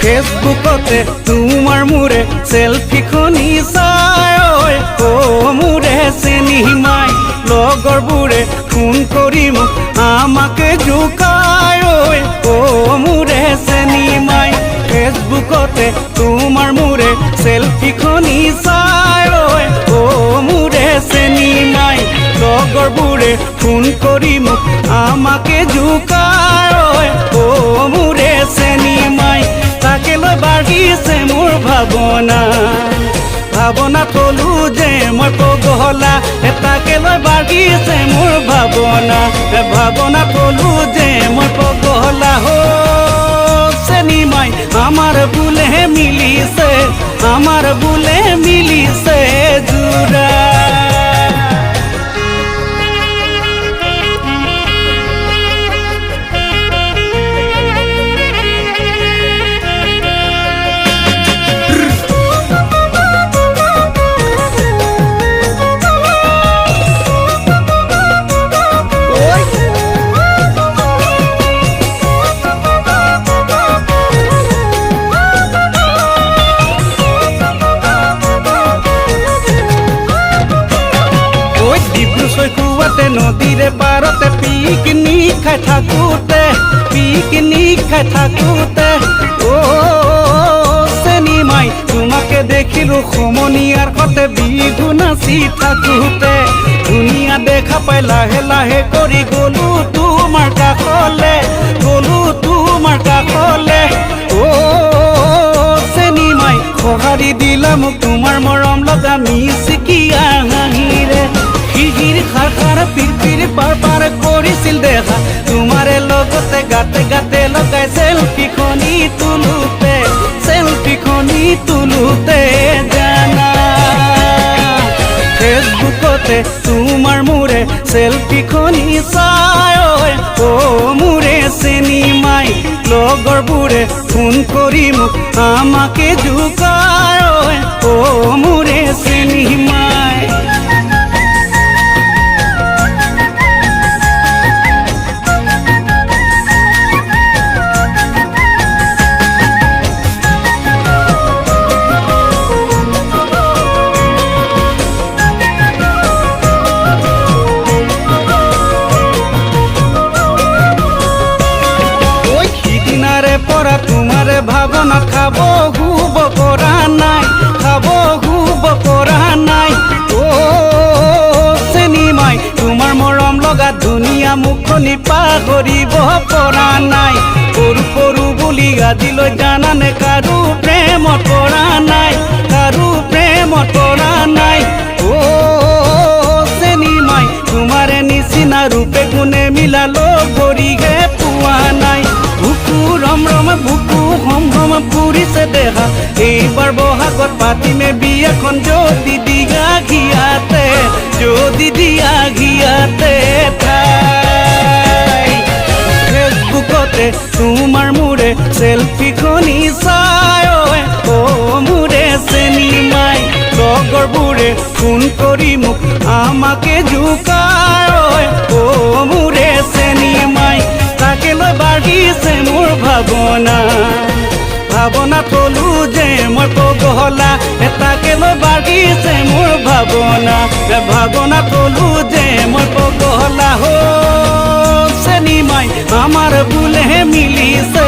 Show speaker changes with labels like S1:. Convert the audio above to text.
S1: ফেচবুকতে তোমাৰ মোৰে চেলফিখনি চাই ঐ মোৰে চেনি মাই লগৰবোৰে ফোন কৰি মোক আমাকে জোকাই ঐ মোৰে চেনি মাই ফেচবুকতে তোমাৰ মোৰে চেলফিখনি চাই ঐ মোৰে চেনি মাই লগৰবোৰে ফোন কৰি মোক আমাকে জোকাই ঐ মোৰে চেনি মাই তাকে লৈ বাঢ়িছে মোৰ ভাৱনা ভাৱনা থলো যে মই পগলা তাকে লৈ বাঢ়িছে মোৰ ভাৱনা ভাৱনা থলো যে মই পগলা চেনি মাই আমাৰ বোলে মিলিছে আমাৰ বোলে মিলিছে জোৰা নদীৰে পাৰতে পিকনিক খাই থাকোঁতে চেনি মাই তোমাকে দেখিলো সমনীয়াৰ সতে বিহু নাচি থাকোঁতে ধুনীয়া দেখা পাই লাহে লাহে কৰি গলো তোমাৰ কাষলে চেনি মাই সঁহাৰি দিলা মোক তোমাৰ মৰম লগা মিচিকিয়া হাঁহিৰে হিহিৰ খাৰ পিৰ পাৰ কৰিছিল দেখা তোমাৰে লগতে গাতে লগাই চেলফিখনি তুলোতে জানা ফেচবুকতে তোমাৰ মোৰে চেলফিখনি চাই মোৰে চেনি মাই লগৰবোৰে ফোন কৰি মোক আমাকে জোকাই মোৰে চেনি মাই পৰা তোমাৰে ভাৱনা খাব শুব পৰা নাই চেনি মাই তোমাৰ মৰম লগা ধুনীয়া মুখনি পাহৰিব পৰা নাই সৰু বুলি আজিলৈ জানানে কাৰো প্ৰেমত পৰা নাই চেনি মাই তোমাৰে নিচিনা ৰূপে গুণে মিলা লগৰীহে পোৱা নাই বুকু হম ফুৰিছে দেখা এইবাৰ বহাগত পাতিমে বিয়াখন যদি দিয়া ঘিয়াতে ঠাই ফেচবুকতে তোমাৰ মোৰে চেলফিখনি চাই মোৰে চেনি মাই লগৰবোৰে ফোন কৰি মোক আমাকে জোকাই মোৰে চেনি মাই তাকে লৈ বাঢ়িছে মোৰ ভাৱনা থলো যে মই পগলা তাকে লৈ বাঢ়িছে মোৰ ভাৱনা থলো যে মই পগলা চেনি মাই আমাৰ বোলে মিলিছে